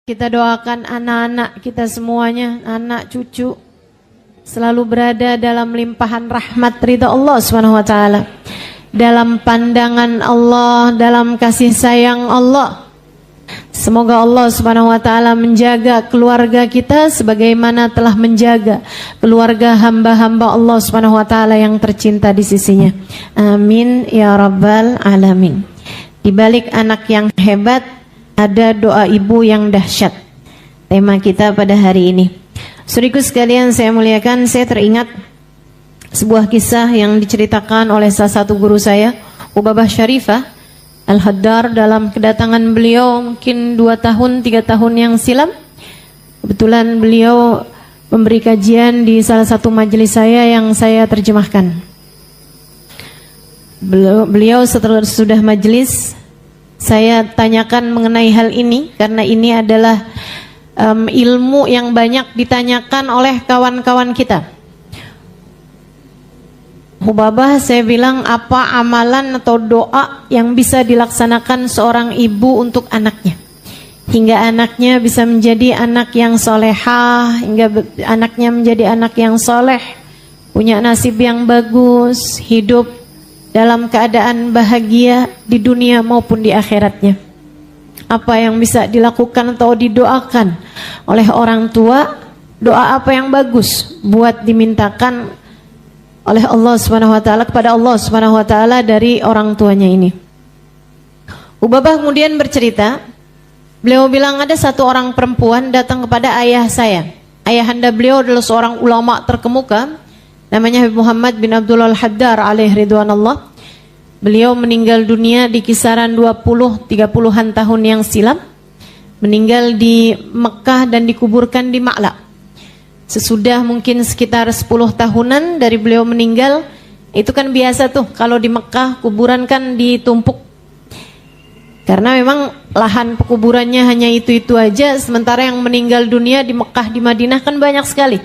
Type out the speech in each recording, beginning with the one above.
Kita doakan anak-anak kita semuanya, anak cucu selalu berada dalam limpahan rahmat ridha Allah Subhanahu wa taala, dalam pandangan Allah, dalam kasih sayang Allah. Semoga Allah Subhanahu wa taala menjaga keluarga kita sebagaimana telah menjaga keluarga hamba-hamba Allah Subhanahu wa taala yang tercinta di sisinya. Amin ya rabbal alamin. Di balik anak yang hebat ada doa ibu yang dahsyat. Tema kita pada hari ini. Saudaraku sekalian saya muliakan, saya teringat sebuah kisah yang diceritakan oleh salah satu guru saya, Ubabah Syarifah Al-Haddar, dalam kedatangan beliau mungkin 2 tahun 3 tahun yang silam. Kebetulan beliau memberi kajian di salah satu majelis saya yang saya terjemahkan. Beliau setelah sudah majelis, saya tanyakan mengenai hal ini karena ini adalah ilmu yang banyak ditanyakan oleh kawan-kawan kita. Hubabah, saya bilang, apa amalan atau doa yang bisa dilaksanakan seorang ibu untuk anaknya hingga anaknya bisa menjadi anak yang solehah, hingga anaknya menjadi anak yang soleh, punya nasib yang bagus, hidup dalam keadaan bahagia di dunia maupun di akhiratnya. Apa yang bisa dilakukan atau didoakan oleh orang tua? Doa apa yang bagus buat dimintakan oleh Allah Subhanahu wa taala kepada Allah Subhanahu wa taala dari orang tuanya ini? Ubabah kemudian bercerita, beliau bilang ada satu orang perempuan datang kepada ayah saya. Ayahanda beliau adalah seorang ulama terkemuka, namanya Habib Muhammad bin Abdullah Al-Haddar alaihi ridwanallah. Beliau meninggal dunia di kisaran 20-30an tahun yang silam. Meninggal di Mekah dan dikuburkan di Ma'la. Sesudah mungkin sekitar 10 tahunan dari beliau meninggal. Itu kan biasa tuh, kalau di Mekah kuburan kan ditumpuk. Karena memang lahan pekuburannya hanya itu-itu aja. Sementara yang meninggal dunia di Mekah, di Madinah kan banyak sekali.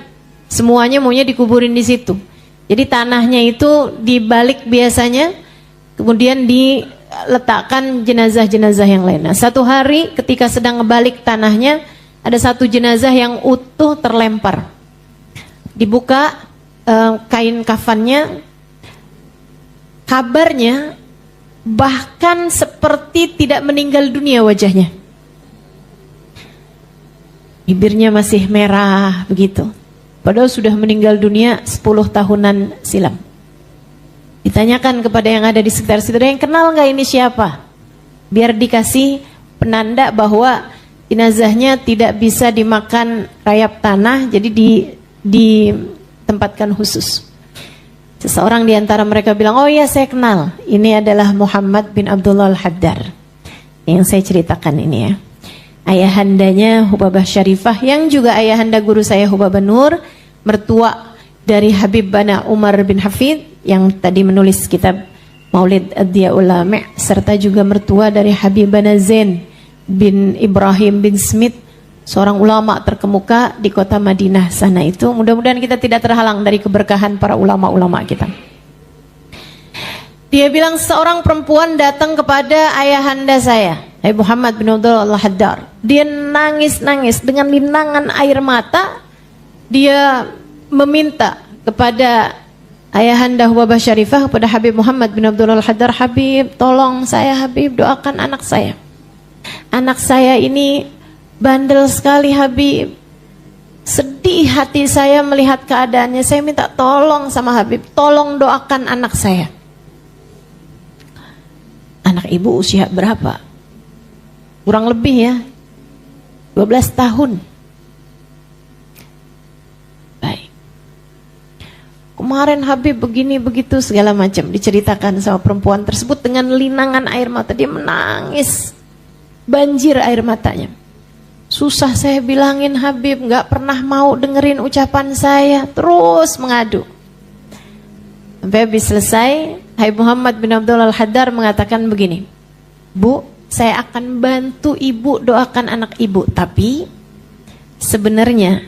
Semuanya maunya dikuburin di situ. Jadi tanahnya itu dibalik biasanya, kemudian diletakkan jenazah-jenazah yang lain. Nah, satu hari ketika sedang ngebalik tanahnya, ada satu jenazah yang utuh terlempar. Dibuka kain kafannya, kabarnya bahkan seperti tidak meninggal dunia wajahnya. Bibirnya masih merah begitu. Padahal sudah meninggal dunia 10 tahunan silam. Ditanyakan kepada yang ada di sekitar situ, yang kenal nggak ini siapa? Biar dikasih penanda bahwa jenazahnya tidak bisa dimakan rayap tanah, jadi ditempatkan khusus. Seseorang di antara mereka bilang, oh iya saya kenal, ini adalah Muhammad bin Abdullah Al-Haddar yang saya ceritakan ini ya. Ayahandanya Hubabah Syarifah yang juga ayahanda guru saya Hubabah Nur, mertua dari Habib Bana Umar bin Hafid yang tadi menulis kitab Maulid Ad-Diyaul Lami', serta juga mertua dari Habib Bana Zain bin Ibrahim bin Smith, seorang ulama terkemuka di kota Madinah sana itu. Mudah-mudahan kita tidak terhalang dari keberkahan para ulama-ulama kita. Dia bilang seorang perempuan datang kepada ayahanda saya, Habib Muhammad bin Abdullah Al-Haddar. Dia nangis-nangis dengan linangan air mata. Dia meminta kepada ayahanda Hubabah Syarifah, kepada Habib Muhammad bin Abdullah Al-Haddar, Habib tolong saya, Habib doakan anak saya. Anak saya ini bandel sekali Habib. Sedih hati saya melihat keadaannya. Saya minta tolong sama Habib, tolong doakan anak saya. Anak ibu usia berapa? Kurang lebih ya 12 tahun. Baik. Kemarin Habib begini begitu segala macam diceritakan sama perempuan tersebut dengan linangan air mata. Dia menangis, banjir air matanya. Susah saya bilangin Habib, nggak pernah mau dengerin ucapan saya, terus mengadu. Sampai habis selesai, Habib Muhammad bin Abdullah Al-Haddar mengatakan begini, Bu, saya akan bantu ibu doakan anak ibu, tapi sebenarnya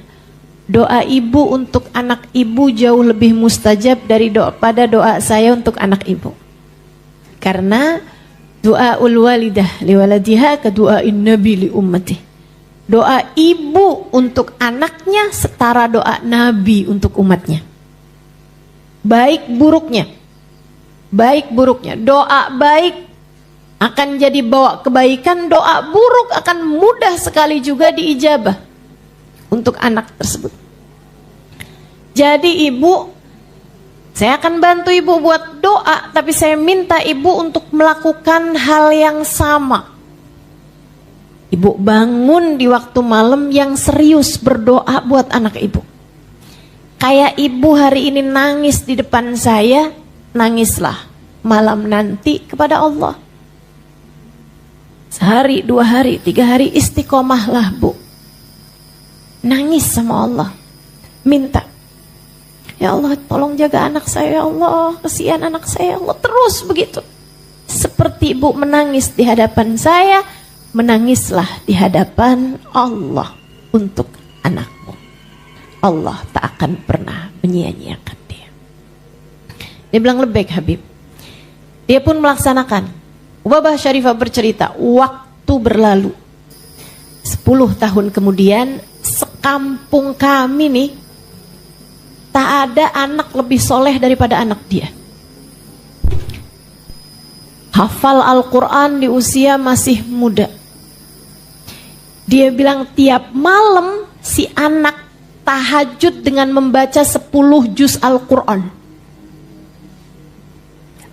doa ibu untuk anak ibu jauh lebih mustajab pada doa saya untuk anak ibu. Karena doa ul walidah li waladiha ka doa in nabi li ummati. Doa ibu untuk anaknya setara doa Nabi untuk umatnya. Baik buruknya, doa baik akan jadi bawa kebaikan, doa buruk akan mudah sekali juga diijabah untuk anak tersebut. Jadi ibu, saya akan bantu ibu buat doa, tapi saya minta ibu untuk melakukan hal yang sama. Ibu bangun di waktu malam yang serius berdoa buat anak ibu. Kayak ibu hari ini nangis di depan saya, nangislah malam nanti kepada Allah. Sehari, 2 hari, 3 hari istiqomahlah bu. Nangis sama Allah. Minta. Ya Allah tolong jaga anak saya ya Allah. Kasihan anak saya ya Allah. Terus begitu. Seperti ibu menangis di hadapan saya, menangislah di hadapan Allah untuk anakmu. Allah tak akan pernah menyia-nyiakan dia. Dia bilang lebih Habib. Dia pun melaksanakan. Ubabah Syarifah bercerita, waktu berlalu. 10 tahun kemudian, sekampung kami nih, tak ada anak lebih soleh daripada anak dia. Hafal Al-Quran di usia masih muda. Dia bilang tiap malam si anak tahajud dengan membaca 10 juz Al-Quran.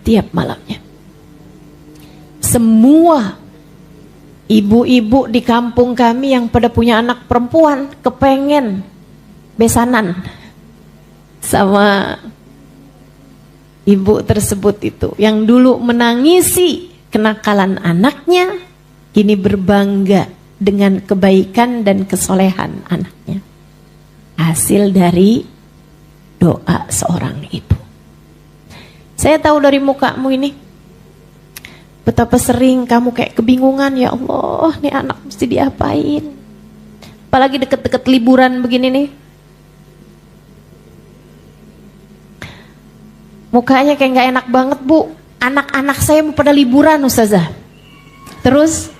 Tiap malamnya. Semua ibu-ibu di kampung kami yang pada punya anak perempuan kepengen besanan sama ibu tersebut itu. Yang dulu menangisi kenakalan anaknya, kini berbangga dengan kebaikan dan kesolehan anaknya. Hasil dari doa seorang ibu. Saya tahu dari mukamu ini, betapa sering kamu kayak kebingungan, ya Allah, nih anak mesti diapain. Apalagi deket-deket liburan begini nih. Mukanya kayak gak enak banget bu. Anak-anak saya mau pada liburan Ustazah. Terus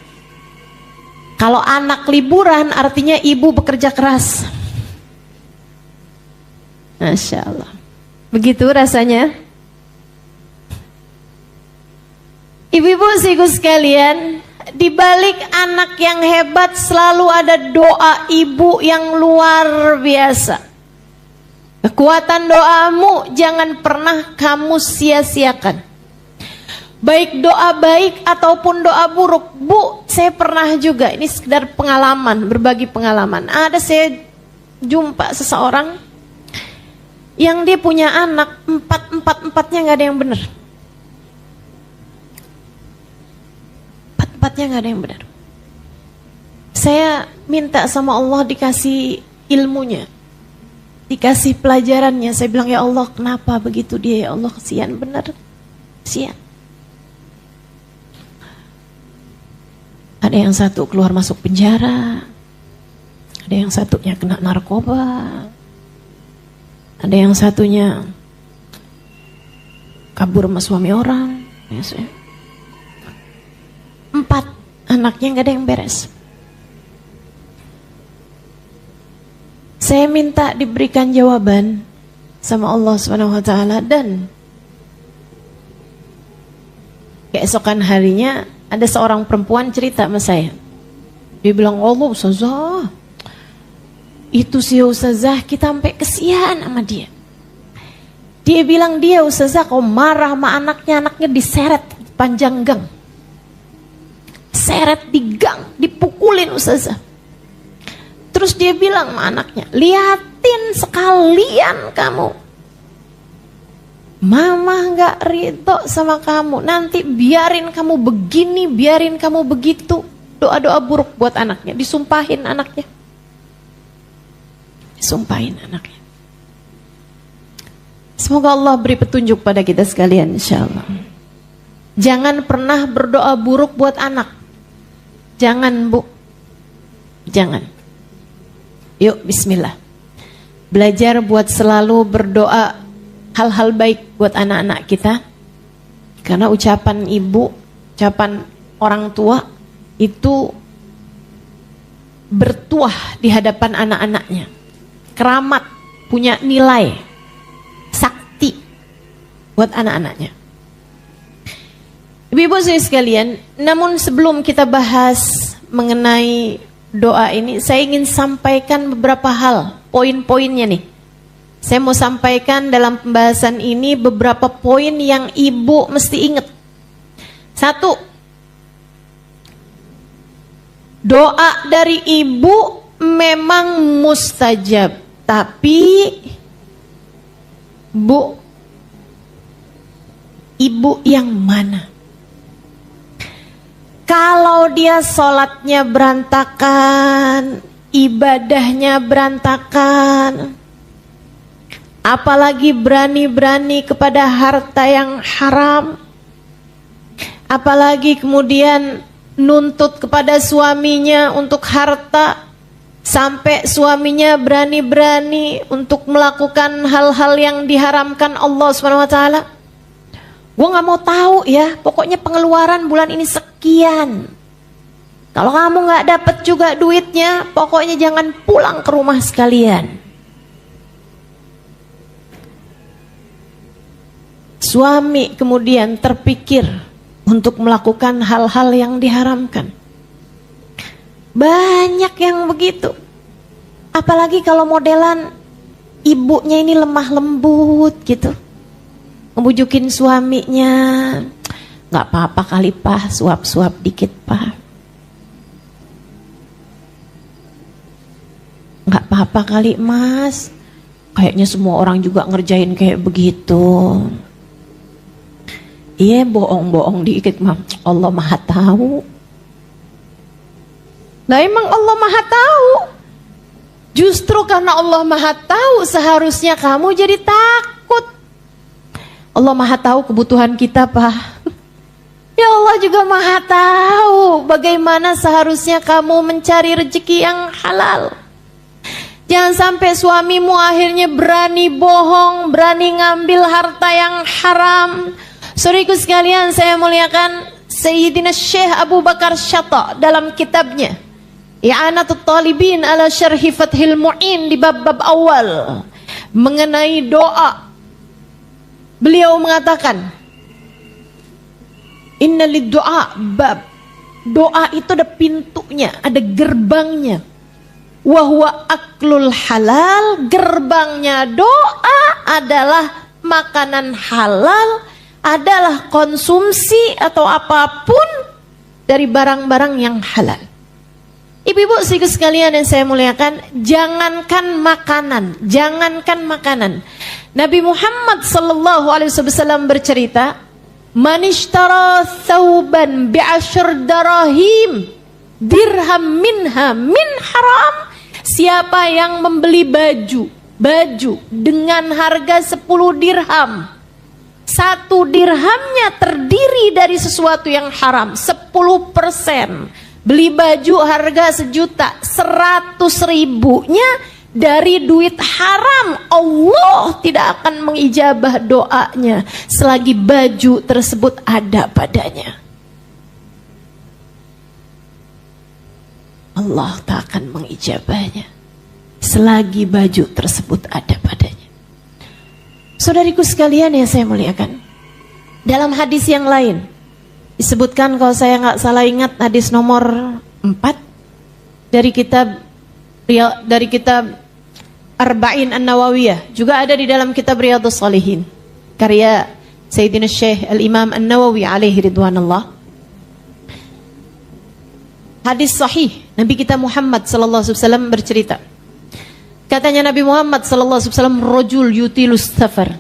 kalau anak liburan artinya ibu bekerja keras. Masya Allah. Begitu rasanya. Ibu-ibu siku sekalian, di balik anak yang hebat selalu ada doa ibu yang luar biasa. Kekuatan doamu jangan pernah kamu sia-siakan. Baik doa baik ataupun doa buruk. Bu, saya pernah juga, ini sekedar pengalaman, berbagi pengalaman. Ada saya jumpa seseorang yang dia punya anak, empatnya gak ada yang benar. Empatnya gak ada yang benar. Saya minta sama Allah dikasih ilmunya, dikasih pelajarannya. Saya bilang, ya Allah kenapa begitu dia, ya Allah kesian benar, kesian. Ada yang satu keluar masuk penjara, ada yang satunya kena narkoba, ada yang satunya kabur sama suami orang. 4 anaknya gak ada yang beres. Saya minta diberikan jawaban sama Allah SWT, dan keesokan harinya ada seorang perempuan cerita sama saya. Dia bilang, Allah Ustazah, itu si Ustazah kita sampai kesian sama dia. Dia bilang, dia Ustazah kalau marah sama anaknya, anaknya diseret panjang gang. Seret di gang, dipukulin Ustazah. Terus dia bilang sama anaknya, liatin sekalian kamu. Mama gak ridho sama kamu, nanti biarin kamu begini, biarin kamu begitu. Doa-doa buruk buat anaknya, disumpahin anaknya. Disumpahin anaknya. Semoga Allah beri petunjuk pada kita sekalian insyaallah. Jangan pernah berdoa buruk buat anak. Jangan bu, jangan. Yuk bismillah. Belajar buat selalu berdoa hal-hal baik buat anak-anak kita. Karena ucapan ibu, ucapan orang tua itu bertuah di hadapan anak-anaknya. Keramat, punya nilai, sakti buat anak-anaknya. Ibu-ibu sekalian, namun sebelum kita bahas mengenai doa ini, saya ingin sampaikan beberapa hal, poin-poinnya nih. Saya mau sampaikan dalam pembahasan ini beberapa poin yang ibu mesti ingat. Satu, doa dari ibu memang mustajab, tapi bu, ibu yang mana? Kalau dia sholatnya berantakan, ibadahnya berantakan, apalagi berani-berani kepada harta yang haram, apalagi kemudian nuntut kepada suaminya untuk harta, sampai suaminya berani-berani untuk melakukan hal-hal yang diharamkan Allah SWT. Gue gak mau tahu ya, pokoknya pengeluaran bulan ini sekian. Kalau kamu gak dapet juga duitnya, pokoknya jangan pulang ke rumah sekalian. Suami kemudian terpikir untuk melakukan hal-hal yang diharamkan. Banyak yang begitu. Apalagi kalau modelan ibunya ini lemah lembut gitu, ngebujukin suaminya, nggak apa-apa kali Pak, suap-suap dikit Pak, nggak apa-apa kali Mas, kayaknya semua orang juga ngerjain kayak begitu. Iya, bohong-bohong dikit mah, Allah Maha tahu. Nah emang Allah Maha tahu. Justru karena Allah Maha tahu, seharusnya kamu jadi takut. Allah Maha tahu kebutuhan kita, Pak. Ya Allah juga Maha tahu bagaimana seharusnya kamu mencari rezeki yang halal. Jangan sampai suamimu akhirnya berani bohong, berani ngambil harta yang haram. Saudaraku sekalian, saya muliakan Sayyidina Syekh Abu Bakar Syatta dalam kitabnya I'anatut Talibin ala Syarhi Fathil Mu'in di bab-bab awal mengenai doa. Beliau mengatakan, inna lid-du'a bab. Doa itu ada pintunya, ada gerbangnya. Wa huwa aklul halal. Gerbangnya doa adalah makanan halal, adalah konsumsi atau apapun dari barang-barang yang halal. Ibu-ibu sekalian yang saya muliakan, jangankan makanan. Nabi Muhammad sallallahu alaihi wasallam bercerita, "Man ishtara thawban bi'ashr darahim dirham minha min haram." Siapa yang membeli baju dengan harga 10 dirham, 1 dirhamnya terdiri dari sesuatu yang haram, 10%. Beli baju harga 1 juta, 100 ribunya dari duit haram, Allah tidak akan mengijabah doanya selagi baju tersebut ada padanya. Allah tak akan mengijabahnya selagi baju tersebut ada padanya. Saudariku sekalian yang saya muliakan, dalam hadis yang lain disebutkan, kalau saya nggak salah ingat, hadis nomor 4 dari kitab Arba'in An-Nawawiyah, juga ada di dalam kitab Riyadhus Shalihin karya Sayyidina Syekh Al-Imam An-Nawawi alaihi ridwanullah. Hadis sahih Nabi kita Muhammad sallallahu alaihi wasallam bercerita, katanya Nabi Muhammad sallallahu alaihi wasallam, rajul yutilus safar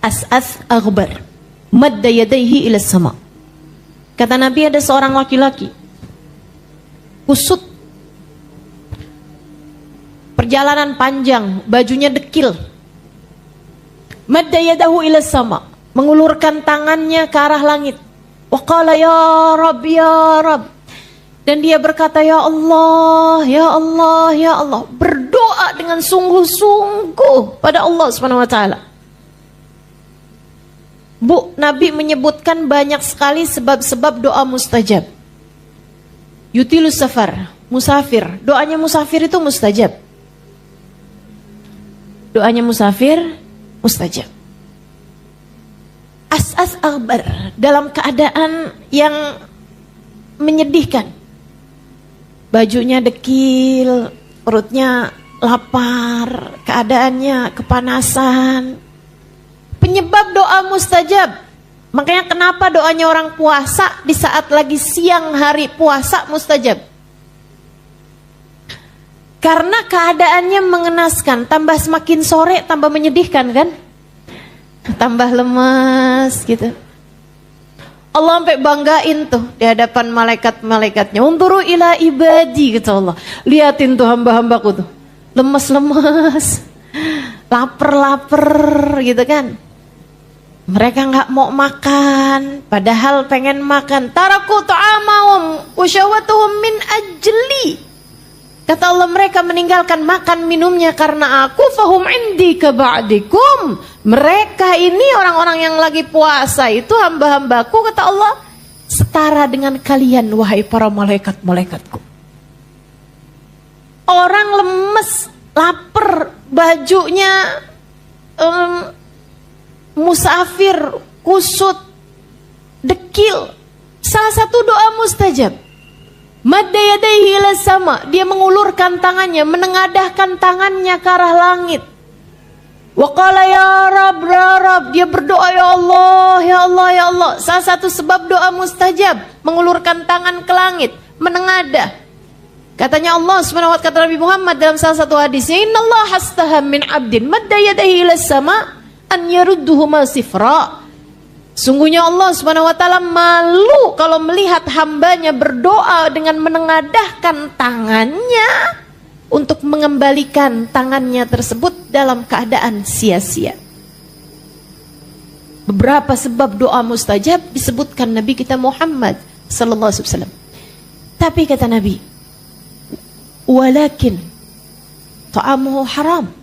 as'ath aghbar madda yadayhi ila sama. Kata Nabi, ada seorang laki-laki kusut, perjalanan panjang, bajunya dekil, madda yadahu ila sama, mengulurkan tangannya ke arah langit. Wa qala ya Rabb ya Rabb. Dan dia berkata, ya Allah, ya Allah, ya Allah, berdoa dengan sungguh-sungguh pada Allah Subhanahu wa taala. Bu, Nabi menyebutkan banyak sekali sebab-sebab doa mustajab. Yutilus safar, musafir. Doanya musafir itu mustajab. Doanya musafir mustajab. As-as aghbar, dalam keadaan yang menyedihkan. Bajunya dekil, perutnya lapar, keadaannya kepanasan. Penyebab doa mustajab. Makanya kenapa doanya orang puasa di saat lagi siang hari puasa mustajab? Karena keadaannya mengenaskan, tambah semakin sore tambah menyedihkan kan? Tambah lemas gitu. Allah sampai banggain tuh di hadapan malaikat-malaikatnya. Unzuru ila ibadi, kata Allah. Liatin tuh hamba-hambaku tuh. Lemes-lemes, lapar-lapar gitu kan. Mereka nggak mau makan, padahal pengen makan. Taraku ta'amahum wa syahwatuhum min ajli. Kata Allah, mereka meninggalkan makan minumnya karena aku, fahum indi kaba'dikum. Mereka ini orang-orang yang lagi puasa itu hamba-hambaku, kata Allah, setara dengan kalian wahai para malaikat-malaikatku. Orang lemes, lapar, bajunya musafir, kusut, dekil. Salah satu doa mustajab. Madda yadayhi ila sama, dia mengulurkan tangannya, menengadahkan tangannya ke arah langit. Wa qala ya Rabb, dia berdoa, ya Allah, ya Allah, ya Allah. Salah satu sebab doa mustajab, mengulurkan tangan ke langit, menengadah. Katanya Allah SWT, kata Nabi Muhammad dalam salah satu hadisnya, innallaha hastaha min abdin madda yadayhi ila sama an yarudduhu ma sifra. Sungguhnya Allah SWT malu kalau melihat hambanya berdoa dengan menengadahkan tangannya untuk mengembalikan tangannya tersebut dalam keadaan sia-sia. Beberapa sebab doa mustajab disebutkan Nabi kita Muhammad sallallahu alaihi wasallam. Tapi kata Nabi, walakin ta'amuhu haram,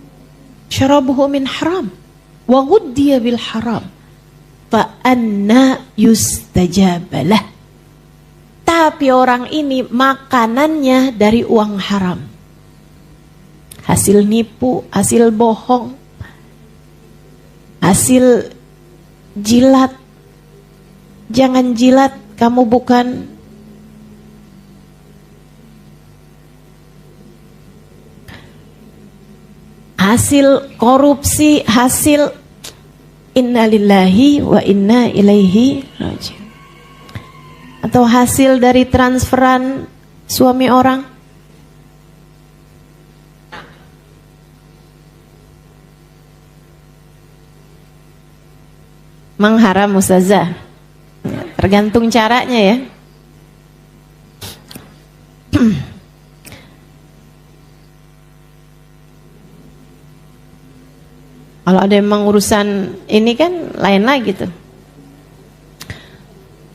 syarabuhu min haram, wa ghuddiya bil haram, fa anna yustajabalah. Tapi orang ini makanannya dari uang haram, hasil nipu, hasil bohong, hasil jilat. Jangan jilat, kamu bukan hasil korupsi, hasil innalillahi wa inna ilaihi raji'un, atau hasil dari transferan suami orang. Mengharam ustazah, tergantung caranya ya. Kalau ada emang urusan ini kan lain lagi tuh.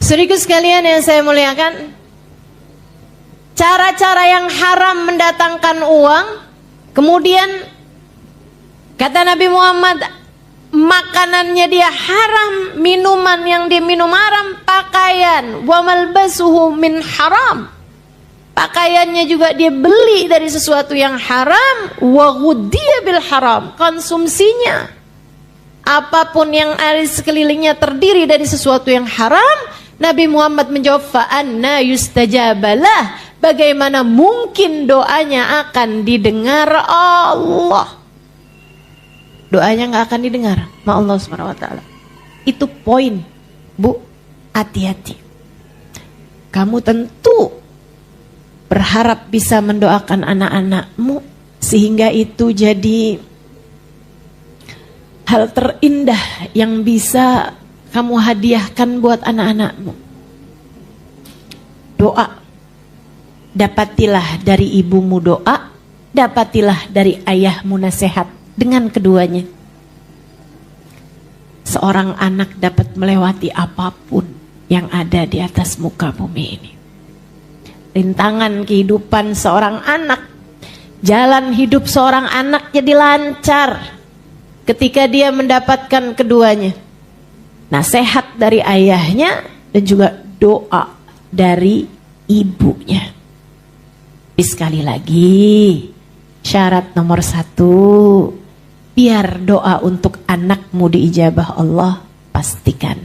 Saudaraku sekalian yang saya muliakan, cara-cara yang haram mendatangkan uang, kemudian kata Nabi Muhammad, makanannya dia haram, minuman yang dia minum haram, pakaian wa malbasuhu min haram, pakaiannya juga dia beli dari sesuatu yang haram, wa ghuddiya bil haram, konsumsinya apapun yang ada di sekelilingnya terdiri dari sesuatu yang haram. Nabi Muhammad menjawab, fa anna yustajabalah, bagaimana mungkin doanya akan didengar Allah? Doanya nggak akan didengar sama Allah SWT. Itu poin, Bu, hati-hati. Kamu tentu berharap bisa mendoakan anak-anakmu sehingga itu jadi hal terindah yang bisa kamu hadiahkan buat anak-anakmu. Doa. Dapatilah dari ibumu doa, dapatilah dari ayahmu nasihat. Dengan keduanya, seorang anak dapat melewati apapun yang ada di atas muka bumi ini. Rintangan kehidupan seorang anak, jalan hidup seorang anak jadi lancar ketika dia mendapatkan keduanya. Nasihat dari ayahnya dan juga doa dari ibunya. Tapi sekali lagi, syarat nomor 1, biar doa untuk anakmu diijabah Allah, pastikan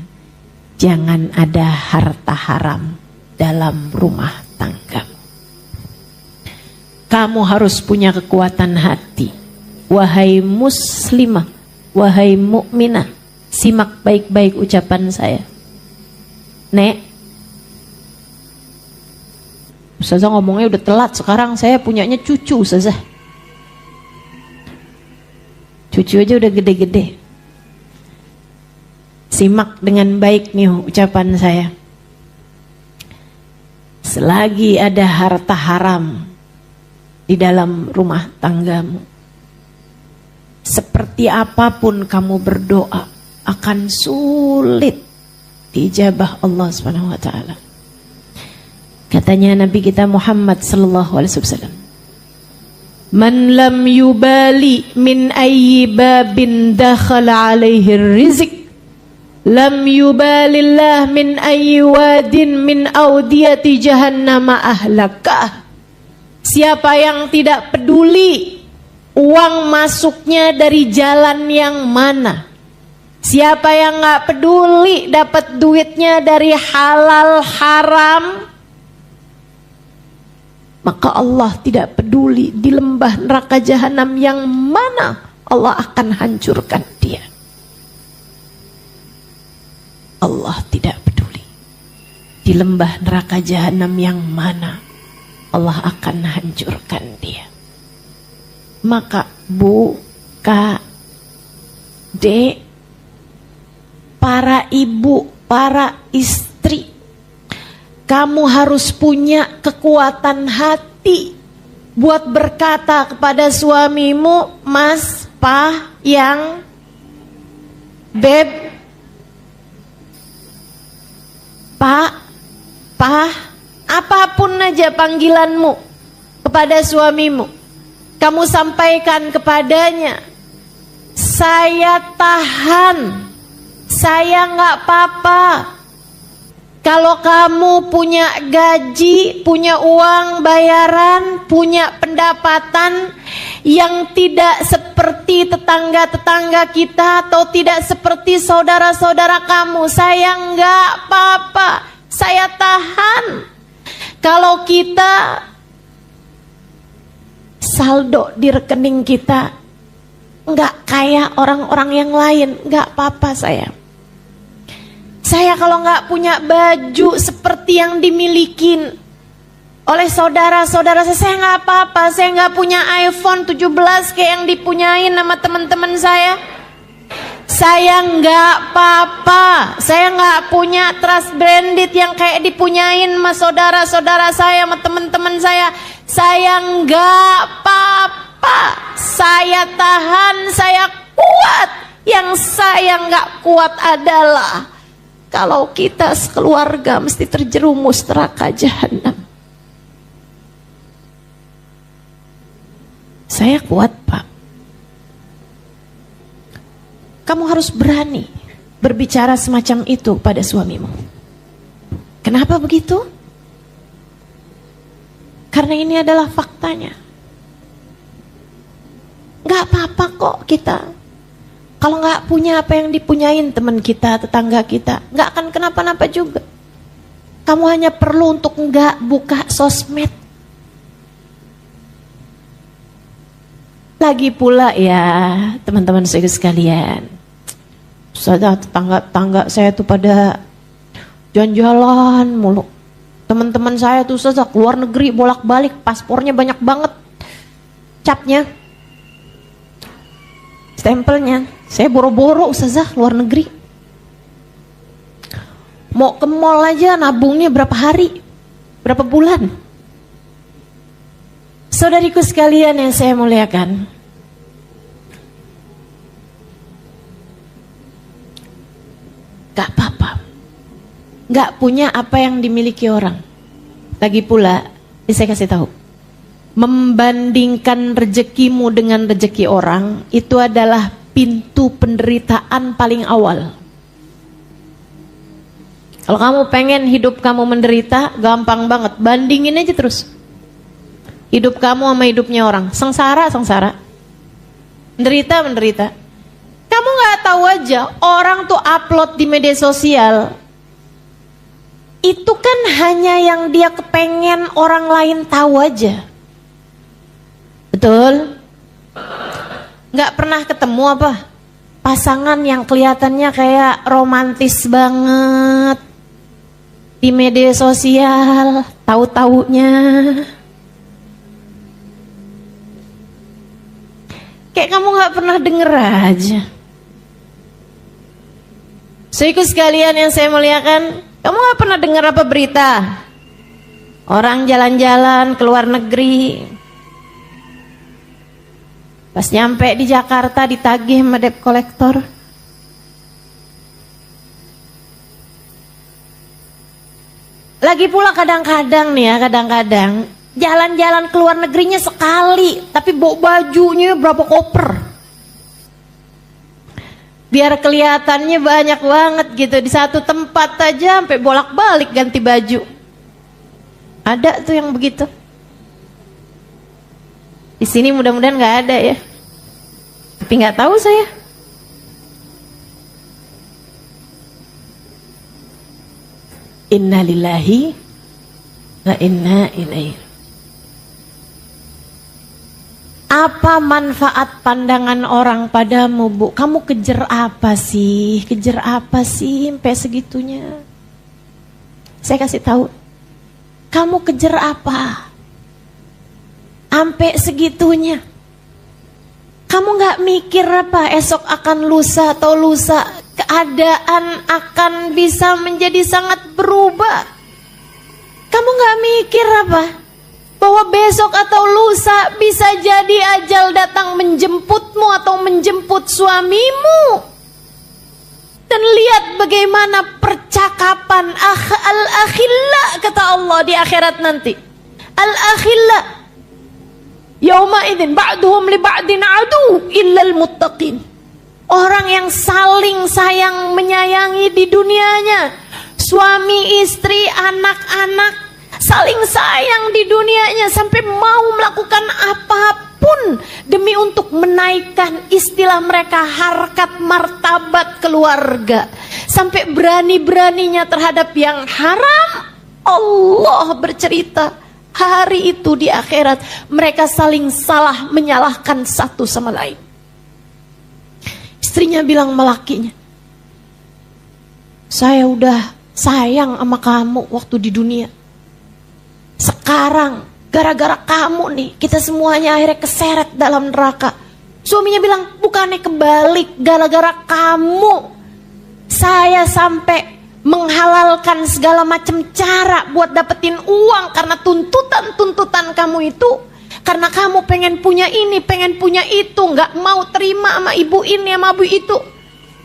jangan ada harta haram dalam rumah tangga. Kamu harus punya kekuatan hati. Wahai muslimah, wahai mukminah, simak baik-baik ucapan saya. Nek, Ustazah ngomongnya udah telat, sekarang saya punyanya cucu Ustazah. Cucu aja udah gede-gede. Simak dengan baik nih ucapan saya. Selagi ada harta haram di dalam rumah tanggamu, seperti apapun kamu berdoa akan sulit diijabah Allah Subhanahu wa taala. Katanya Nabi kita Muhammad sallallahu alaihi wasallam, "Man lam yubali min ayyi babin dakhala alaihi rizq, lam yubalillah min ayyi wadin min audiyati jahannam ahlakah." Siapa yang tidak peduli uang masuknya dari jalan yang mana, siapa yang nggak peduli dapat duitnya dari halal haram, maka Allah tidak peduli di lembah neraka jahanam yang mana Allah akan hancurkan dia. Allah tidak peduli di lembah neraka jahanam yang mana Allah akan hancurkan dia. Maka Bu, Kak, Dek, para ibu, para istri, kamu harus punya kekuatan hati buat berkata kepada suamimu, Mas, Pah, Yang, Beb, Pak, Pah, apapun aja panggilanmu kepada suamimu, kamu sampaikan kepadanya, saya tahan, saya nggak apa-apa. Kalau kamu punya gaji, punya uang bayaran, punya pendapatan yang tidak seperti tetangga-tetangga kita atau tidak seperti saudara-saudara kamu, saya nggak apa-apa, saya tahan. Kalau kita saldo di rekening kita nggak kayak orang-orang yang lain, nggak apa-apa saya. Saya kalau nggak punya baju seperti yang dimiliki oleh saudara-saudara saya nggak apa-apa. Saya nggak punya iPhone 17 kayak yang dipunyain sama teman-teman saya. Saya nggak apa-apa. Saya nggak punya trust branded yang kayak dipunyain sama saudara-saudara saya, sama teman-teman saya. Saya nggak apa-apa. Saya tahan, saya kuat. Yang saya nggak kuat adalah kalau kita sekeluarga mesti terjerumus neraka jahanam. Saya kuat, Pak. Kamu harus berani berbicara semacam itu pada suamimu. Kenapa begitu? Karena ini adalah faktanya. Gak apa-apa kok kita. Kalau nggak punya apa yang dipunyain teman kita, tetangga kita, nggak akan kenapa-napa juga. Kamu hanya perlu untuk nggak buka sosmed. Lagi pula ya teman-teman saya sekalian, tetangga-tetangga saya tuh pada jalan-jalan mulu. Teman-teman saya tuh keluar negeri bolak-balik, paspornya banyak banget, capnya, stempelnya. Saya boro-boro Ustazah luar negeri. Mau ke mall aja nabungnya berapa hari, berapa bulan. Saudariku sekalian yang saya muliakan, gak apa-apa gak punya apa yang dimiliki orang. Lagi pula saya kasih tahu, membandingkan rezekimu dengan rezeki orang itu adalah pintu penderitaan paling awal. Kalau kamu pengen hidup kamu menderita, gampang banget, bandingin aja terus. Hidup kamu sama hidupnya orang. Sengsara. Menderita. Kamu gak tahu aja, orang tuh upload di media sosial, itu kan hanya yang dia kepengen orang lain tahu aja. Betul? Gak pernah ketemu apa? Pasangan yang kelihatannya kayak romantis banget di media sosial, tahu-taunya kayak kamu gak pernah denger aja. Saudaraku sekalian yang saya muliakan, kamu gak pernah dengar apa berita orang jalan-jalan ke luar negeri, pas nyampe di Jakarta ditagih sama debt collector. Lagi pula kadang-kadang nih ya, jalan-jalan ke luar negerinya sekali, tapi bawa bajunya berapa koper, biar kelihatannya banyak banget gitu. Di satu tempat aja sampai bolak-balik ganti baju. Ada tuh yang begitu. Di sini mudah-mudahan nggak ada ya, tapi nggak tahu saya. Inna lillahi wa inna ilaihi. Apa manfaat pandangan orang padamu, Bu? Kamu kejar apa sih? Sampai segitunya? Saya kasih tahu. Kamu kejar apa? Sampai segitunya. Kamu gak mikir apa esok akan lusa atau lusa keadaan akan bisa menjadi sangat berubah. Kamu gak mikir apa? Bahwa besok atau lusa bisa jadi ajal datang menjemputmu atau menjemput suamimu. Dan lihat bagaimana percakapan al-akhilla kata Allah di akhirat nanti. Al-akhilla yauma idzin ba'duhum li ba'din adu illal muttaqin. Orang yang saling sayang menyayangi di dunianya, suami, istri, anak-anak, saling sayang di dunianya sampai mau melakukan apapun demi untuk menaikkan istilah mereka harkat martabat keluarga, sampai berani-beraninya terhadap yang haram. Allah bercerita hari itu di akhirat mereka saling salah menyalahkan satu sama lain. Istrinya bilang sama lakinya, saya udah sayang sama kamu waktu di dunia. Sekarang gara-gara kamu nih kita semuanya akhirnya keseret dalam neraka. Suaminya bilang, bukannya kebalik, gara-gara kamu saya sampai menghalalkan segala macam cara buat dapetin uang karena tuntutan kamu itu. Karena kamu pengen punya ini, pengen punya itu, gak mau terima sama ibu ini, sama ibu itu.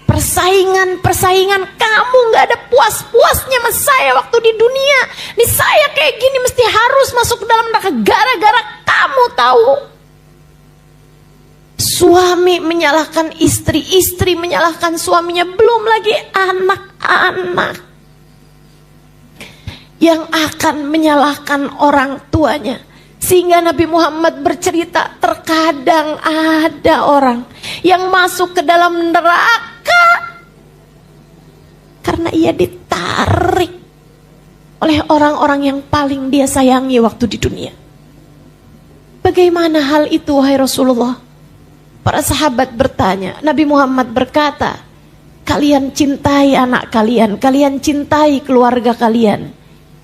Persaingan kamu gak ada puas-puasnya sama saya waktu di dunia. Nih saya kayak gini mesti harus masuk ke dalam neraka gara-gara kamu tahu. Suami menyalahkan istri, istri menyalahkan suaminya, belum lagi anak-anak yang akan menyalahkan orang tuanya. Sehingga Nabi Muhammad bercerita, terkadang ada orang yang masuk ke dalam neraka karena ia ditarik oleh orang-orang yang paling dia sayangi waktu di dunia. Bagaimana hal itu wahai Rasulullah? Para sahabat bertanya, Nabi Muhammad berkata, kalian cintai anak kalian, kalian cintai keluarga kalian,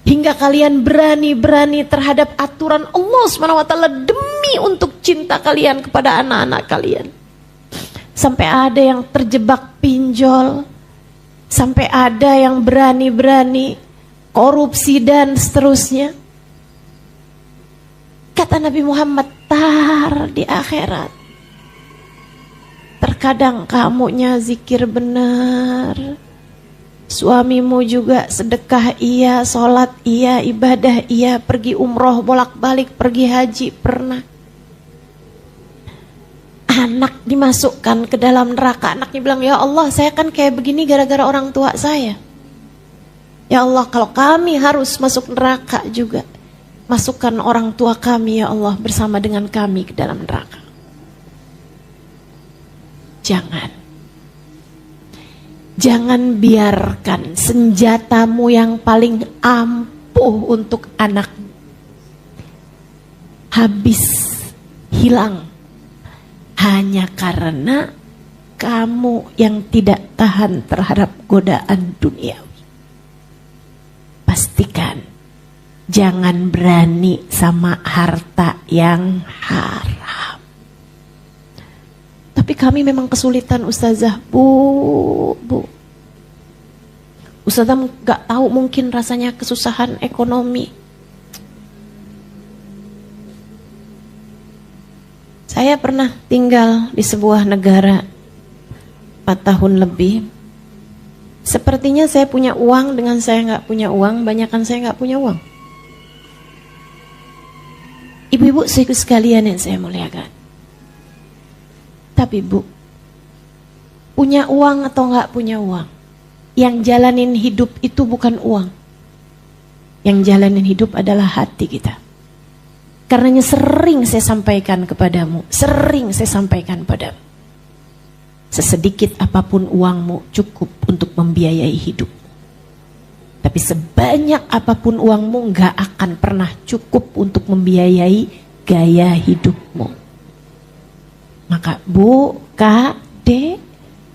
hingga kalian berani-berani terhadap aturan Allah SWT demi untuk cinta kalian kepada anak-anak kalian. Sampai ada yang terjebak pinjol, sampai ada yang berani-berani korupsi dan seterusnya. Kata Nabi Muhammad, tar di akhirat terkadang kamunya zikir benar, suamimu juga sedekah iya, sholat iya, ibadah iya, pergi umroh bolak-balik, pergi haji pernah. Anak dimasukkan ke dalam neraka, anaknya bilang, ya Allah saya kan kayak begini gara-gara orang tua saya. Ya Allah kalau kami harus masuk neraka juga, masukkan orang tua kami ya Allah bersama dengan kami ke dalam neraka. Jangan biarkan senjatamu yang paling ampuh untuk anak habis, hilang, hanya karena kamu yang tidak tahan terhadap godaan duniawi. Pastikan jangan berani sama harta yang haram. Tapi kami memang kesulitan Ustazah, Bu. Ustazah gak tahu mungkin rasanya kesusahan ekonomi. Saya pernah tinggal di sebuah negara 4 tahun lebih. Sepertinya saya punya uang dengan saya gak punya uang, banyakan saya gak punya uang. Ibu-ibu sekalian yang saya muliakan. Tapi Bu, punya uang atau gak punya uang, yang jalanin hidup itu bukan uang. Yang jalanin hidup adalah hati kita. Karenanya sering saya sampaikan kepadamu, sesedikit apapun uangmu cukup untuk membiayai hidup. Tapi sebanyak apapun uangmu gak akan pernah cukup untuk membiayai gaya hidupmu. Maka Bu, Kak, Dek,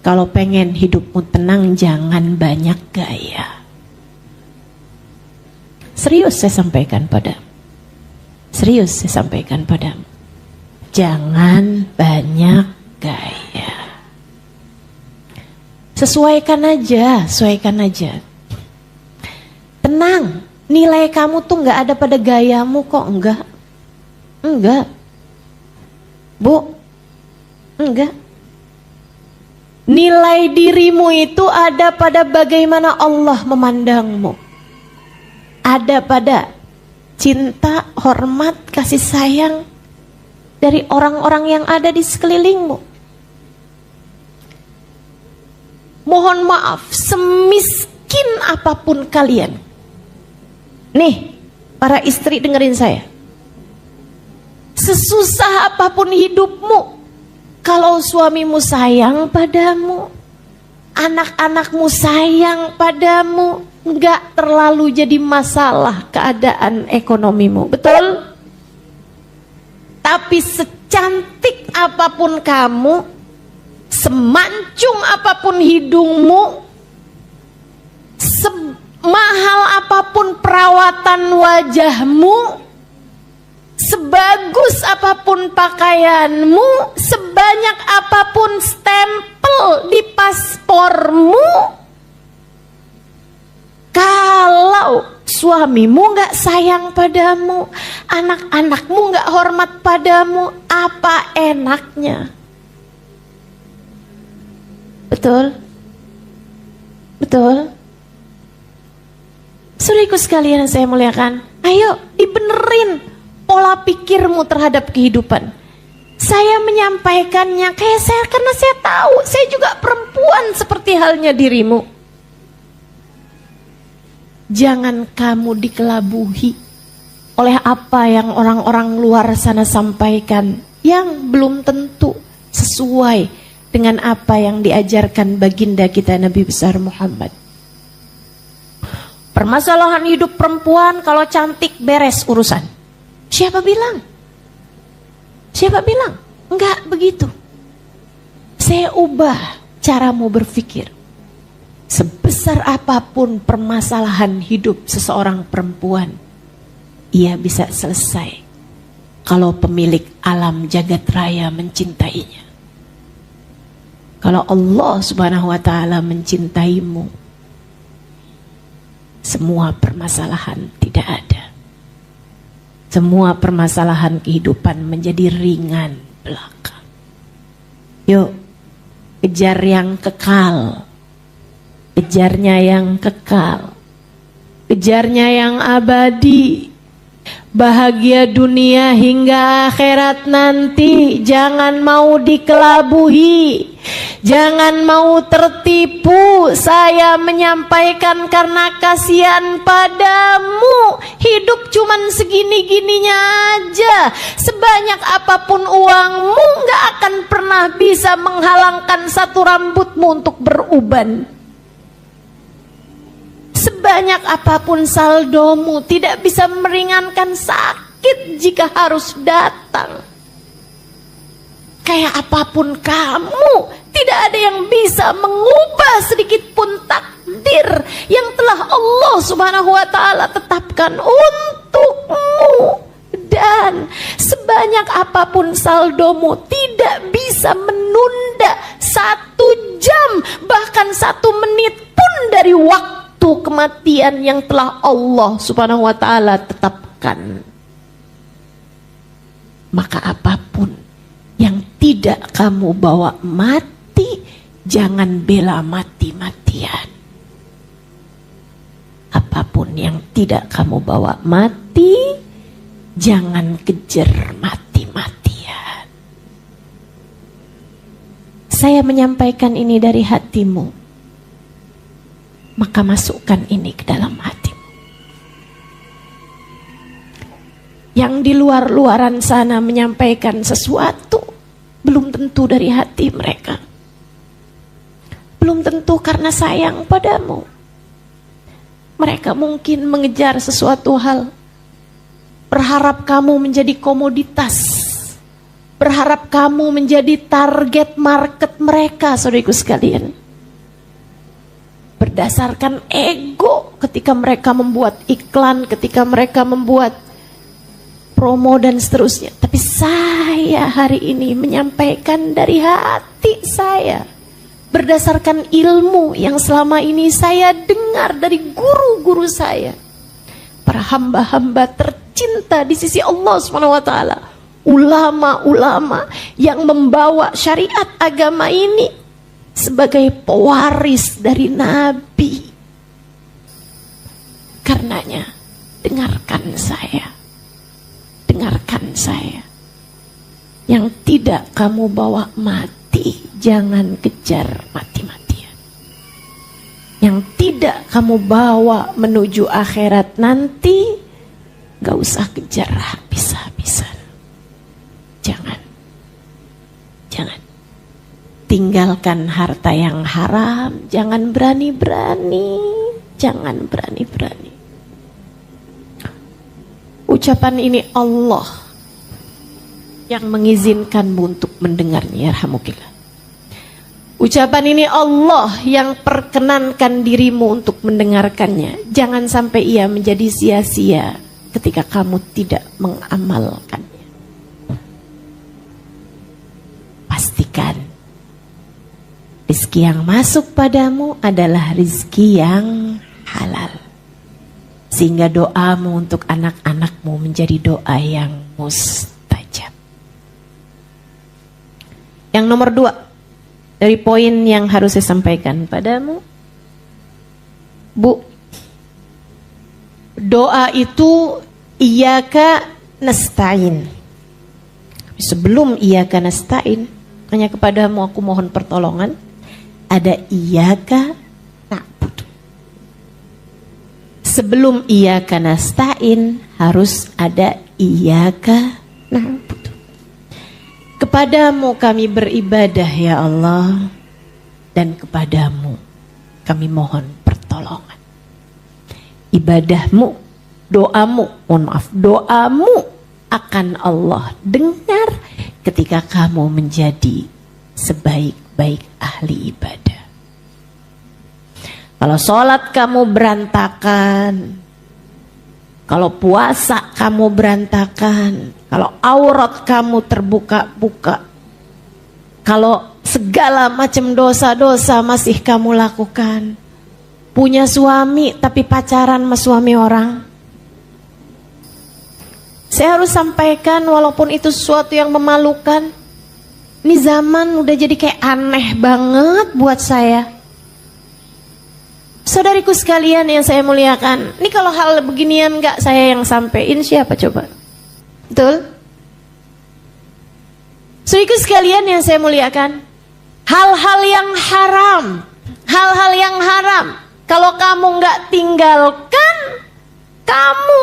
kalau pengen hidupmu tenang jangan banyak gaya. Serius saya sampaikan padamu. Jangan banyak gaya. Sesuaikan aja. Tenang, nilai kamu tuh gak ada pada gayamu kok, enggak. Bu, enggak. Nilai dirimu itu ada pada bagaimana Allah memandangmu. Ada pada cinta, hormat, kasih sayang dari orang-orang yang ada di sekelilingmu. Mohon maaf, semiskin apapun kalian. Nih, para istri dengerin saya. Sesusah apapun hidupmu, kalau suamimu sayang padamu, anak-anakmu sayang padamu, enggak terlalu jadi masalah keadaan ekonomimu, betul? Tapi secantik apapun kamu, semancung apapun hidungmu, semahal apapun perawatan wajahmu, sebagus apapun pakaianmu, sebanyak apapun stempel di paspormu, kalau suamimu gak sayang padamu, anak-anakmu gak hormat padamu, apa enaknya? Betul? Saudaraku sekalian yang saya muliakan, ayo dibenerin pola pikirmu terhadap kehidupan. Saya menyampaikannya kayak saya, karena saya tahu saya juga perempuan seperti halnya dirimu. Jangan kamu dikelabuhi oleh apa yang orang-orang luar sana sampaikan yang belum tentu sesuai dengan apa yang diajarkan baginda kita Nabi besar Muhammad. Permasalahan hidup perempuan kalau cantik beres urusan. Siapa bilang? Enggak begitu. Saya ubah caramu berpikir. Sebesar apapun permasalahan hidup seseorang perempuan, ia bisa selesai kalau pemilik alam jagat raya mencintainya. Kalau Allah Subhanahu wa Ta'ala mencintaimu, semua permasalahan tidak ada. Semua permasalahan kehidupan menjadi ringan belaka. Yuk, kejar yang kekal. Kejarnya yang kekal, kejarnya yang abadi, bahagia dunia hingga akhirat nanti. Jangan mau dikelabuhi, Jangan mau tertipu. Saya menyampaikan karena kasihan padamu. Hidup cuman segini-gininya aja. Sebanyak apapun uangmu gak akan pernah bisa menghalangkan satu rambutmu untuk beruban. Sebanyak apapun saldomu tidak bisa meringankan sakit jika harus datang. Kayak apapun kamu, tidak ada yang bisa mengubah sedikit pun takdir yang telah Allah Subhanahu wa ta'ala tetapkan untukmu. Dan sebanyak apapun saldomu tidak bisa menunda 1 jam, bahkan 1 menit pun dari waktu kematian yang telah Allah Subhanahu wa ta'ala tetapkan. Maka apapun yang tidak kamu bawa mati, jangan bela mati-matian. Apapun yang tidak kamu bawa mati, jangan kejar mati-matian. Saya menyampaikan ini dari hatimu, maka masukkan ini ke dalam hatimu. Yang di luar-luaran sana menyampaikan sesuatu, belum tentu dari hati mereka. Belum tentu karena sayang padamu. Mereka mungkin mengejar sesuatu hal, berharap kamu menjadi komoditas, berharap kamu menjadi target market mereka, saudariku sekalian. Berdasarkan ego ketika mereka membuat iklan, ketika mereka membuat promo dan seterusnya. Tapi saya hari ini menyampaikan dari hati saya, berdasarkan ilmu yang selama ini saya dengar dari guru-guru saya, para hamba-hamba tercinta di sisi Allah SWT, ulama-ulama yang membawa syariat agama ini sebagai pewaris dari Nabi. Karenanya dengarkan saya. Dengarkan saya. Yang tidak kamu bawa mati, jangan kejar mati-matian. Yang tidak kamu bawa menuju akhirat nanti, gak usah kejar habis-habisan. Jangan. Jangan. Tinggalkan harta yang haram. Jangan berani-berani. Jangan berani-berani. Ucapan ini Allah yang mengizinkanmu untuk mendengarnya, yarhamukillah. Ucapan ini Allah yang perkenankan dirimu untuk mendengarkannya. Jangan sampai ia menjadi sia-sia ketika kamu tidak mengamalkannya. Pastikan rezeki yang masuk padamu adalah rezeki yang halal. Sehingga doamu untuk anak-anakmu menjadi doa yang mustajab. Yang nomor 2 dari poin yang harus saya sampaikan padamu, Bu, doa itu iyyaka nasta'in. Sebelum iyyaka nasta'in, hanya kepadamu aku mohon pertolongan, ada iyyaka na'budu. Sebelum iyyaka nasta'in harus ada iyyaka na'budu. Kepadamu kami beribadah ya Allah, dan kepadamu kami mohon pertolongan. Ibadahmu, doamu akan Allah dengar ketika kamu menjadi sebaik-baik ahli ibadah. Kalau sholat kamu berantakan, kalau puasa kamu berantakan, kalau aurat kamu terbuka-buka, kalau segala macam dosa-dosa masih kamu lakukan, punya suami tapi pacaran sama suami orang, saya harus sampaikan walaupun itu sesuatu yang memalukan, ini zaman udah jadi kayak aneh banget buat saya. Saudariku sekalian yang saya muliakan, ini kalau hal beginian gak saya yang sampein, siapa coba? Betul? Saudariku sekalian yang saya muliakan, hal-hal yang haram. Hal-hal yang haram. Kalau kamu nggak tinggalkan, kamu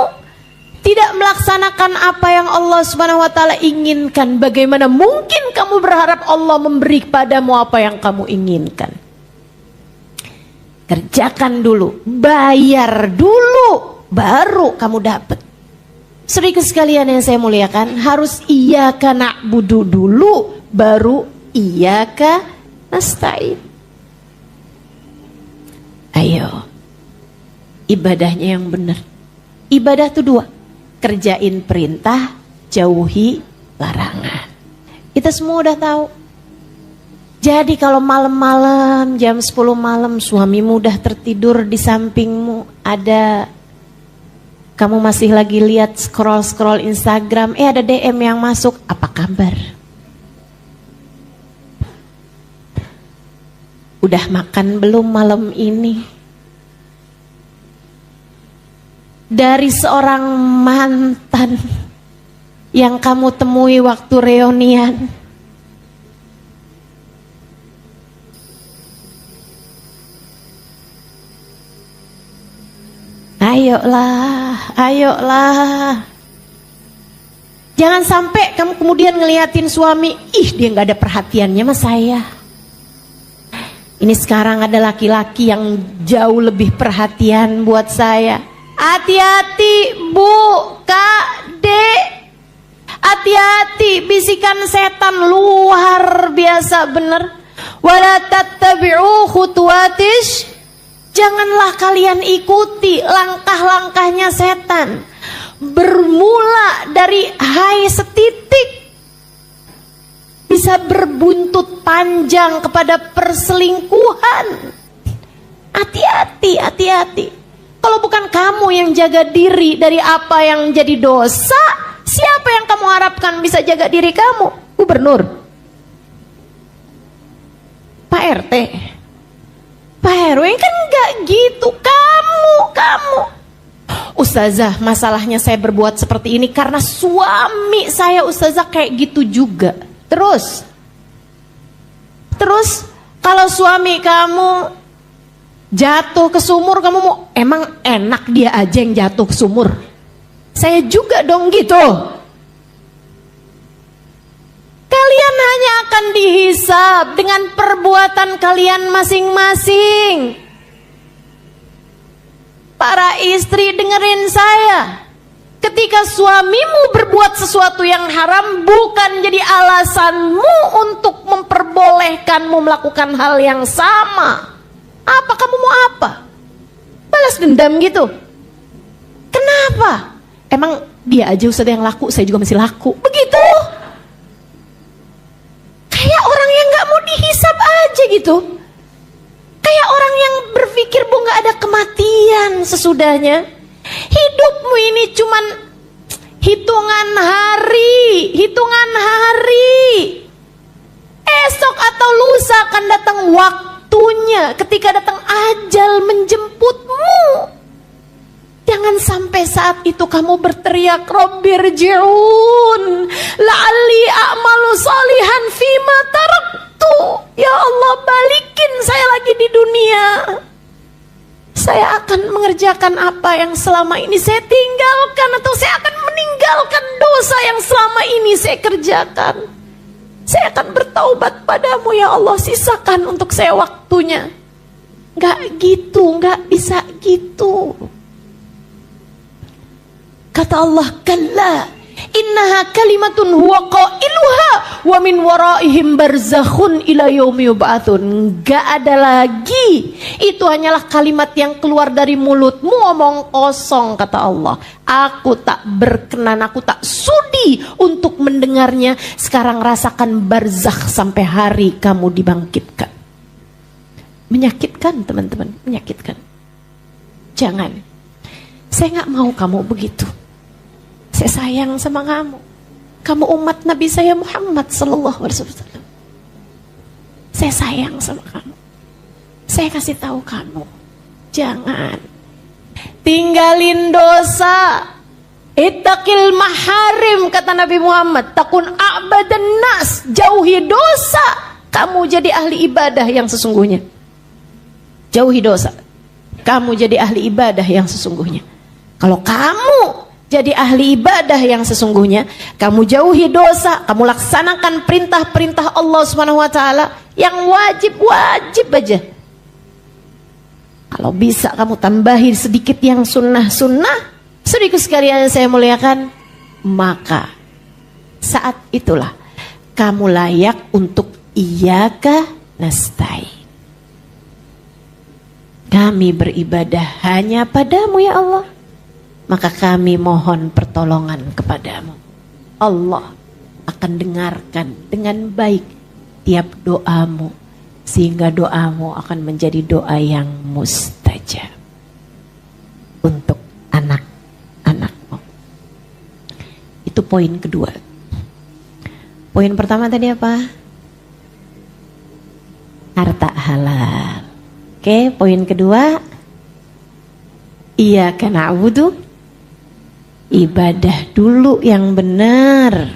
tidak melaksanakan apa yang Allah Subhanahu wa taala inginkan. Bagaimana mungkin kamu berharap Allah memberi padamu apa yang kamu inginkan? Kerjakan dulu, bayar dulu, baru kamu dapat. Saudara sekalian yang saya muliakan, harus iyyaka na'budu dulu, baru iyyaka nasta'in. Ayo, ibadahnya yang benar. Ibadah itu dua, kerjain perintah, jauhi larangan. Kita semua udah tahu. Jadi kalau malam-malam jam 10 malam suamimu udah tertidur di sampingmu, ada kamu masih lagi lihat scroll Instagram, ada DM yang masuk, apa kabar? Udah makan belum malam ini? Dari seorang mantan yang kamu temui waktu reunian. Ayolah. Jangan sampai kamu kemudian ngeliatin suami, dia nggak ada perhatiannya sama saya. Ini sekarang ada laki-laki yang jauh lebih perhatian buat saya. Hati-hati Bu, Kak, Dek. Hati-hati, bisikan setan luar biasa bener. Wala tattabi'u khutuwatish. Janganlah kalian ikuti langkah-langkahnya setan. Bermula dari hai setitik, bisa berbuntut panjang kepada perselingkuhan. Hati-hati. Kalau bukan kamu yang jaga diri dari apa yang jadi dosa, siapa yang kamu harapkan bisa jaga diri kamu? Gubernur? Pak RT? Pak RW? Kan enggak gitu. Kamu. Ustazah, masalahnya saya berbuat seperti ini karena suami saya, Ustazah, kayak gitu juga. Terus kalau suami kamu jatuh ke sumur, kamu mau, emang enak dia aja yang jatuh ke sumur? Saya juga dong gitu. Kalian hanya akan dihisab dengan perbuatan kalian masing-masing. Para istri, dengerin saya. Ketika suamimu berbuat sesuatu yang haram, bukan jadi alasanmu untuk memperbolehkanmu melakukan hal yang sama. Apa kamu mau apa? Balas dendam gitu? Kenapa? Emang dia aja Ustaz yang laku, saya juga masih laku. Begitu. Kayak orang yang gak mau dihisab aja gitu. Kayak orang yang berpikir bu gak ada kematian sesudahnya. Hidupmu ini cuman hitungan hari. Esok atau lusa akan datang waktunya, ketika datang ajal menjemputmu. Jangan sampai saat itu kamu berteriak, Rabbirji'un la'alli a'malu salihan fima taraktu. Ya Allah, balikin saya lagi di dunia. Saya akan mengerjakan apa yang selama ini saya tinggalkan, atau saya akan meninggalkan dosa yang selama ini saya kerjakan. Saya akan bertaubat padamu ya Allah, sisakan untuk saya waktunya. Gak gitu, gak bisa gitu. Kata Allah, kalla innaha kalimatun huwa qailuha wa min waraihim barzakhun ila yaumi yub'atsun. Gak ada lagi, itu hanyalah kalimat yang keluar dari mulutmu, omong kosong, kata Allah. Aku tak berkenan, aku tak sudi untuk mendengarnya. Sekarang rasakan barzakh sampai hari kamu dibangkitkan. Menyakitkan teman-teman, menyakitkan. Jangan. Saya gak mau kamu begitu. Saya sayang sama kamu. Kamu umat Nabi saya Muhammad sallallahu alaihi wasallam. Saya sayang sama kamu. Saya kasih tahu kamu, jangan tinggalin dosa. Ittaqil maharim, kata Nabi Muhammad. Takun a'badan nas, jauhi dosa. kamu jadi ahli ibadah yang sesungguhnya. Jauhi dosa, kamu jadi ahli ibadah yang sesungguhnya. Kalau kamu jadi ahli ibadah yang sesungguhnya, kamu jauhi dosa, kamu laksanakan perintah-perintah Allah Subhanahu wa taala yang wajib-wajib aja. Kalau bisa kamu tambahin sedikit yang sunnah-sunnah, sedikit sekalian saya muliakan, maka saat itulah kamu layak untuk iyyaka nasta'in. Kami beribadah hanya padamu ya Allah, maka kami mohon pertolongan kepadamu. Allah akan dengarkan dengan baik tiap doamu, sehingga doamu akan menjadi doa yang mustajab untuk anak-anakmu. Itu poin kedua. Poin pertama tadi apa? Harta halal. Oke, poin kedua, iyyaka na'budu, ibadah dulu yang benar,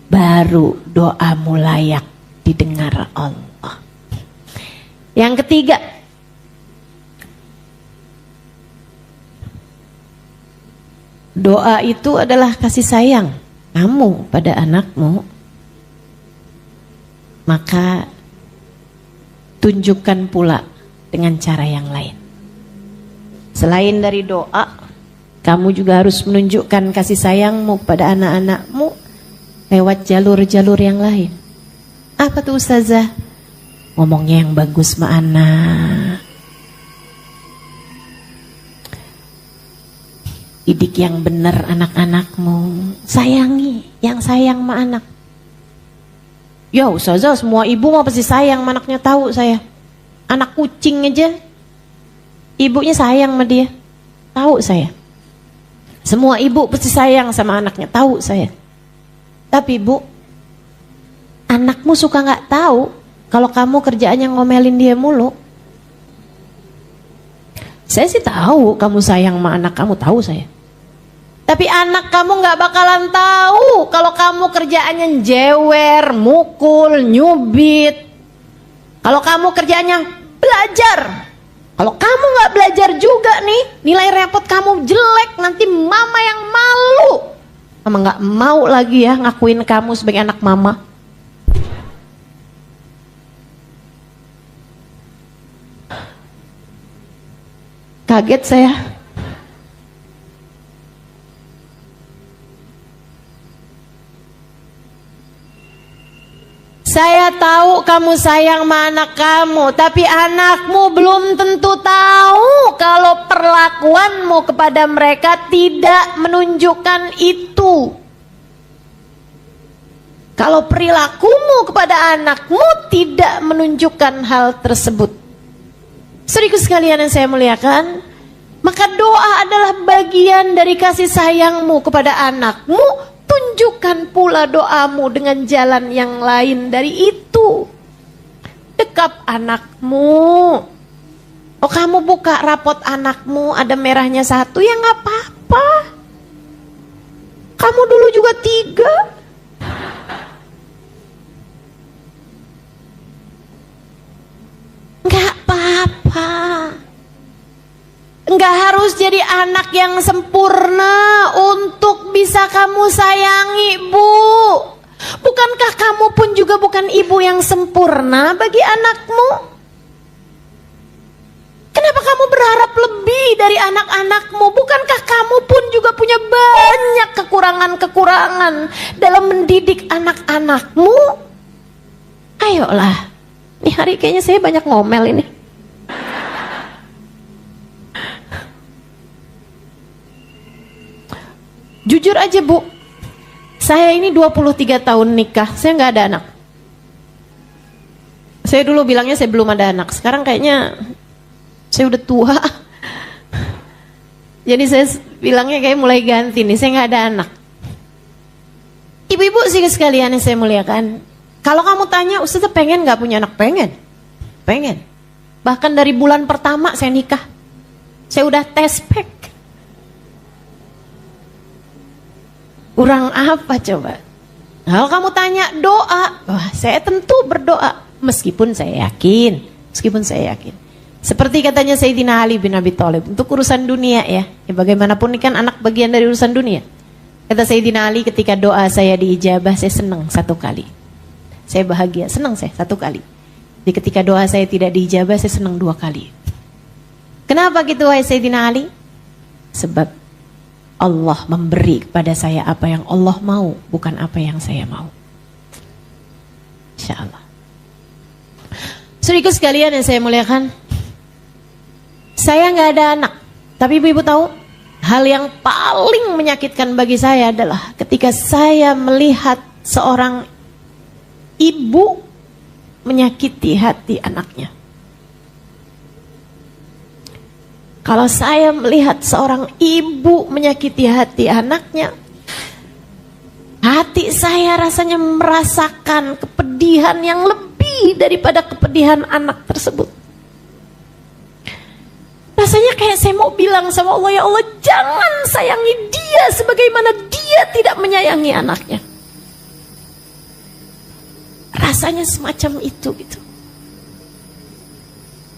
baru doamu layak didengar Allah. Yang ketiga, doa itu adalah kasih sayang kamu pada anakmu, maka tunjukkan pula dengan cara yang lain. Selain dari doa, kamu juga harus menunjukkan kasih sayangmu pada anak-anakmu lewat jalur-jalur yang lain. Apa tuh Ustazah? Ngomongnya yang bagus sama anak, didik yang benar anak-anakmu, sayangi yang sayang sama anak. Ya Ustazah, semua ibu mau pasti sayang sama anaknya, tahu saya. Anak kucing aja ibunya sayang sama dia, tahu saya. Semua ibu pasti sayang sama anaknya, tahu saya. Tapi Bu, anakmu suka gak tahu kalau kamu kerjaannya ngomelin dia mulu. Saya sih tahu kamu sayang sama anak kamu, tahu saya. Tapi anak kamu gak bakalan tahu kalau kamu kerjaannya jewer, mukul, nyubit. Kalau kamu kerjaannya belajar. Kalau kamu gak belajar juga nih, nilai repot kamu jelek, nanti mama yang malu. Mama gak mau lagi ya ngakuin kamu sebagai anak mama. Kaget saya. Saya tahu kamu sayang sama anak kamu, tapi anakmu belum tentu tahu kalau perlakuanmu kepada mereka tidak menunjukkan itu. Kalau perilakumu kepada anakmu tidak menunjukkan hal tersebut. Saudaraku sekalian yang saya muliakan, maka doa adalah bagian dari kasih sayangmu kepada anakmu. Tunjukkan pula doamu dengan jalan yang lain dari itu. Dekap anakmu. Oh, kamu buka rapot anakmu ada merahnya 1, ya gak apa-apa. Kamu dulu juga 3. Gak apa-apa. Enggak harus jadi anak yang sempurna untuk bisa kamu sayangi, Bu. Bukankah kamu pun juga bukan ibu yang sempurna bagi anakmu? Kenapa kamu berharap lebih dari anak-anakmu? Bukankah kamu pun juga punya banyak kekurangan-kekurangan dalam mendidik anak-anakmu? Ayolah. Nih hari kayaknya saya banyak ngomel ini. Jujur aja Bu, saya ini 23 tahun nikah, saya nggak ada anak. Saya dulu bilangnya saya belum ada anak, sekarang kayaknya saya udah tua. Jadi saya bilangnya kayak mulai ganti nih, saya nggak ada anak. Ibu-ibu sih sekalian yang saya muliakan, kalau kamu tanya, Ustazah pengen nggak punya anak? Pengen. Bahkan dari bulan pertama saya nikah, saya udah tes pack. Kurang apa coba? Kalau kamu tanya doa, wah saya tentu berdoa. Meskipun saya yakin. Seperti katanya Sayyidina Ali bin Abi Thalib, untuk urusan dunia ya bagaimanapun ini kan anak bagian dari urusan dunia. Kata Sayyidina Ali, ketika doa saya diijabah, saya senang 1 kali. Saya bahagia, senang saya 1 kali. Jadi ketika doa saya tidak diijabah, saya senang 2 kali. Kenapa gitu wahai Sayyidina Ali? Sebab Allah memberi kepada saya apa yang Allah mau, bukan apa yang saya mau. Insyaallah. Saudaraku sekalian yang saya muliakan, saya nggak ada anak, tapi ibu-ibu tahu hal yang paling menyakitkan bagi saya adalah ketika saya melihat seorang ibu menyakiti hati anaknya. Kalau saya melihat seorang ibu menyakiti hati anaknya, hati saya rasanya merasakan kepedihan yang lebih daripada kepedihan anak tersebut. Rasanya kayak saya mau bilang sama Allah, ya Allah jangan sayangi dia sebagaimana dia tidak menyayangi anaknya. Rasanya semacam itu gitu.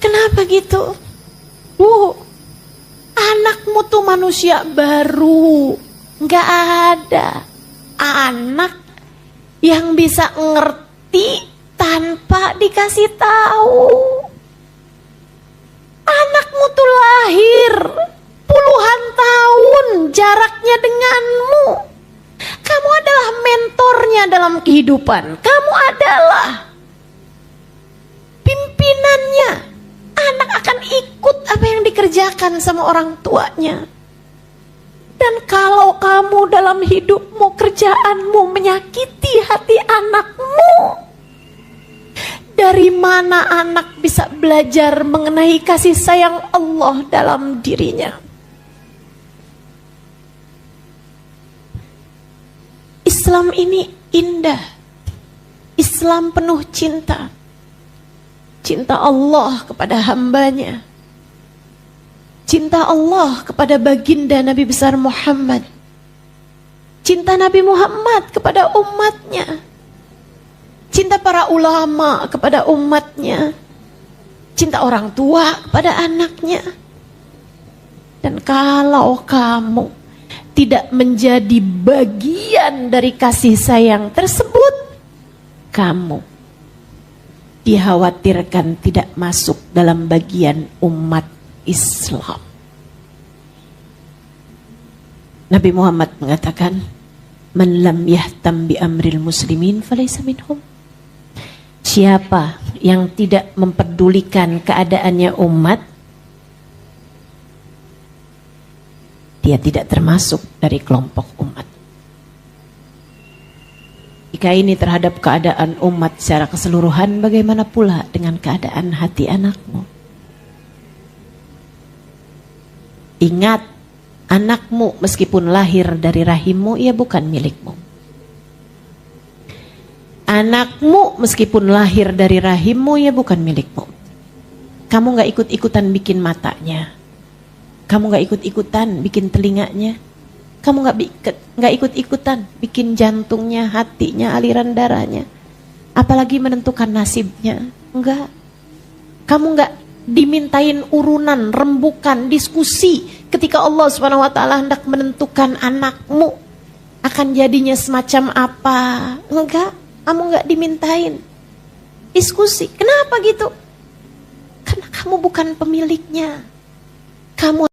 Kenapa gitu? Anakmu tuh manusia baru. Nggak ada anak yang bisa ngerti tanpa dikasih tahu. Anakmu tuh lahir puluhan tahun jaraknya denganmu. Kamu adalah mentornya dalam kehidupan. Kamu adalah pimpinannya. Anak akan ikut apa yang dikerjakan sama orang tuanya. Dan kalau kamu dalam hidupmu, kerjaanmu menyakiti hati anakmu, dari mana anak bisa belajar mengenai kasih sayang Allah dalam dirinya? Islam ini indah. Islam penuh cinta. Cinta Allah kepada hambanya. Cinta Allah kepada baginda Nabi besar Muhammad. Cinta Nabi Muhammad kepada umatnya. Cinta para ulama kepada umatnya. Cinta orang tua kepada anaknya. Dan kalau kamu tidak menjadi bagian dari kasih sayang tersebut, kamu dikhawatirkan tidak masuk dalam bagian umat Islam. Nabi Muhammad mengatakan, "Man lam yahtam bi amril muslimin falaysa minhum." Siapa yang tidak mempedulikan keadaannya umat, dia tidak termasuk dari kelompok umat. Jika ini terhadap keadaan umat secara keseluruhan, bagaimana pula dengan keadaan hati anakmu? Ingat, anakmu meskipun lahir dari rahimmu, ia bukan milikmu. Anakmu meskipun lahir dari rahimmu, ia bukan milikmu. Kamu gak ikut-ikutan bikin matanya. Kamu gak ikut-ikutan bikin telinganya. Kamu gak ikut-ikutan bikin jantungnya, hatinya, aliran darahnya. Apalagi menentukan nasibnya. Enggak. Kamu gak dimintain urunan, rembukan, diskusi ketika Allah SWT hendak menentukan anakmu akan jadinya semacam apa. Enggak. Kamu gak dimintain diskusi. Kenapa gitu? Karena kamu bukan pemiliknya. Kamu